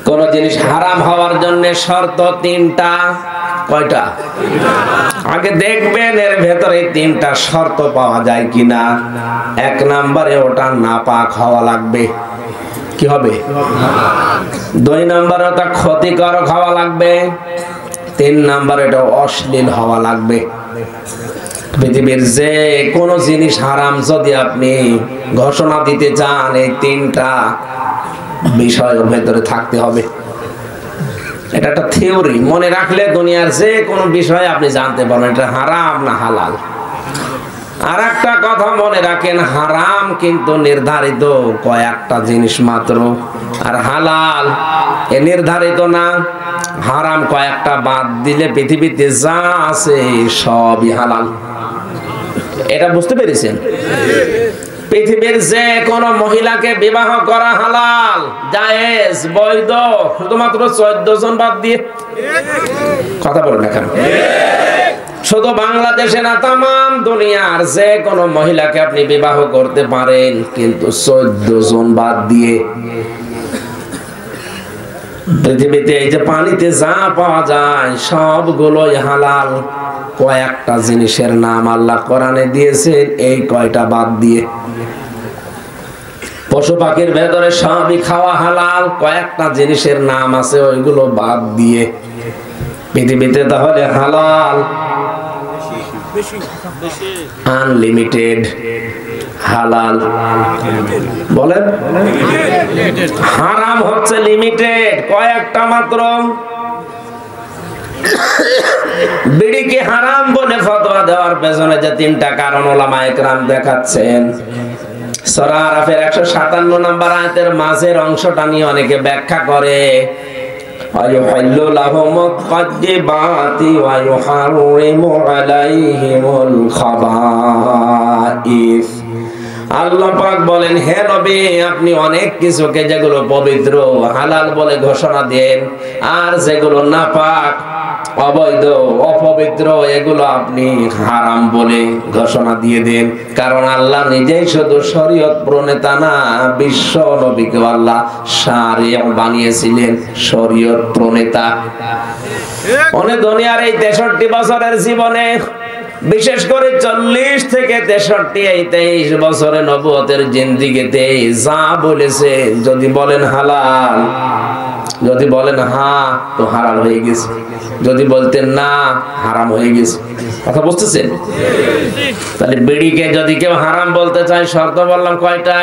কোন জিনিস হারাম হওয়ার জন্য শর্ত তিনটা। কয়টা? আগে দেখবেন এর ভেতরে তিনটা শর্ত পাওয়া যায় কিনা। এক নম্বরে ওটা নাপাক হওয়া লাগবে। কি হবে? দুই নম্বরে ওটা ক্ষতিকারক হওয়া লাগবে। তিন নম্বরে এটা অশ্লীল হওয়া লাগবে। পৃথিবীর যে কোনো জিনিস হারাম যদি আপনি ঘোষণা দিতে চান, এই তিনটা বিষয়ের ভেতরে থাকতে হবে। এটা একটা থিওরি, মনে রাখলে দুনিয়ার যে কোনো বিষয় আপনি জানতে পারবেন এটা হারাম না হালাল। আর একটা কথা মনে রাখেন, হারাম কিন্তু নির্ধারিত কয়েকটা জিনিস মাত্র, আর হালাল এ নির্ধারিত না। হারাম কয়েকটা বাদ দিলে পৃথিবীতে যা আছে সবই হালাল। এটা বুঝতে পেরেছেন? পৃথিবীর যে কোনো মহিলাকে বিবাহ করা হালাল, জায়েজ, বৈধ, শুধুমাত্র 14 জন বাদ দিয়ে। কথা বলেন না কেন? শুধু বাংলাদেশে না, তামাম দুনিয়ার যে কোনো মহিলাকে আপনি বিবাহ করতে পারেন, কিন্তু 14 জন বাদ দিয়ে। পৃথিবীতে এই যে পানিতে যা পাওয়া যায় সবগুলোই হালাল, কয়েকটা জিনিসের নাম আল্লাহ কোরআনে দিয়েছেন, এই কয়টা বাদ দিয়ে। পশু পাখির ভেতরে সবই খাওয়া হালাল, কয়েকটা জিনিসের নাম আছে ওইগুলো বাদ দিয়ে। পৃথিবীতে তাহলে হালাল আনলিমিটেড, হালাল বলেন, হারাম হচ্ছে লিমিটেড, কয়েকটা মাত্র। বিড়িকে হারাম বলে ফতোয়া দেওয়ার পেছনে যে তিনটা কারণ ওলামায়ে কেরাম দেখাচ্ছেন, সূরা আরাফের 157 নম্বর আয়াতের মাঝের অংশটা নিয়ে অনেকে ব্যাখ্যা করে, আয়ুহাল্লু লাহুমুত তাইয়্যিবাতি ওয়া ইউহাররিমু আলাইহিমুল খাবাইস। আল্লাহ পাক বলেন, হে নবী, আপনি অনেক কিছুকে যেগুলো পবিত্র হালাল বলে ঘোষণা দেন, আর যেগুলো নাপাক, অবৈধ, অপবিত্র, এগুলো আপনি হারাম বলে ঘোষণা দিয়ে দেন। কারণ আল্লাহ নিজেই শুধু শরীয়ত প্রণেতা না, বিশ্ব নবীকে আল্লাহ শারিয়া বানিয়েছিলেন, শরীয়ত প্রণেতা। অনেক দুনিয়ার এই 63 বছরের জীবনে, বিশেষ করে 40 থেকে 63 এই 23 বছরে নবুয়তের জিন্দেগিতে যা বলেছে, যদি বলেন হালাল, যদি বলেন হ্যাঁ, তো হালাল হয়ে গেছে, যদি বলতেন না, হারাম হয়ে গেছে। কথা বুঝতেছেন? তাহলে বিড়িকে যদি কেউ হারাম বলতে চায়, শর্ত বললাম কয়টা?